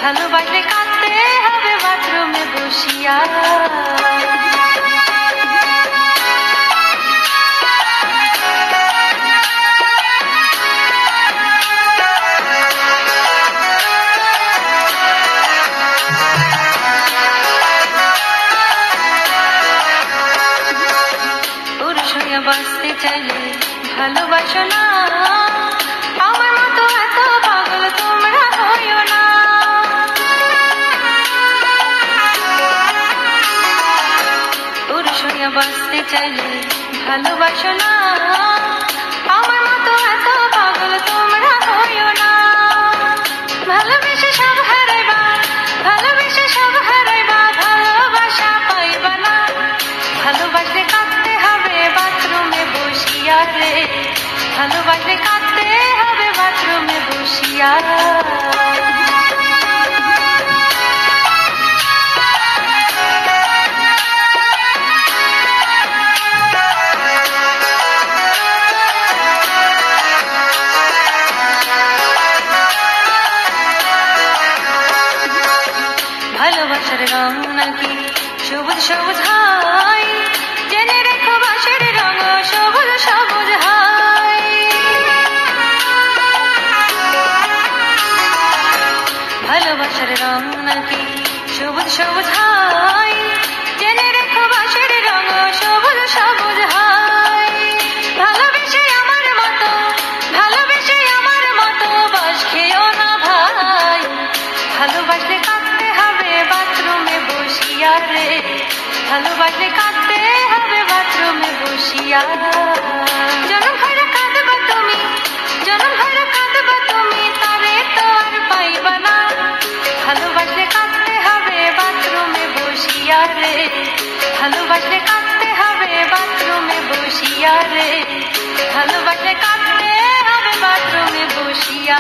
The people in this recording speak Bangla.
ভালোবাসলে কাঁদতে হবে বাথরুমে বসিয়া। পুরুষ হইয়া বাঁচতে চাইলে ভালোবাসো না, আমার মতো এত পাগল তোমরা হইও না। পুরুষ হইয়া বাঁচতে চাইলে ভালোবাসো না, আমার মতো এত পাগল তোমরা হইও না। ভালোবেসে সব হারাইবা, ভালোবেসে সব হারাইবা, ভালোবাসা পাইবা না। ভালোবাসলে কাঁদতে হবে বাথরুমে বসিয়া রে, ভালোবাসলে কাঁদতে হবে বাথরুমে বসিয়া। ভালোবাসার রং নাকি সবুজ সবুজ হয়, জেনে রেখো বাসের রং সবুজ সবুজ হয়। ভালোবাসার রং নাকি সবুজ সবুজ হয়, জেনে রেখো বাসের রং সবুজ সবুজ হয়। ভালোবেসে আমার মতো, ভালোবেসে আমার মতো বাস খেও না ভাই। ভালোবাসলে কাঁদতে হবে বাথরুমে বসিয়া রে, ভালোবাসলে কাঁদতে হবে বাথরুমে বসিয়া। জনম ভরা কাঁদবা তুমি, জনম ভরা কাঁদবা তুমি, তারে তো আর পাইবা না। ভালোবাসলে কাঁদতে হবে বাথরুমে বসিয়া রে, ভালোবাসলে কাঁদতে হবে বাথরুমে বসিয়া রে, ভালোবাসলে কাঁদতে হবে বাথরুমে বসিয়া।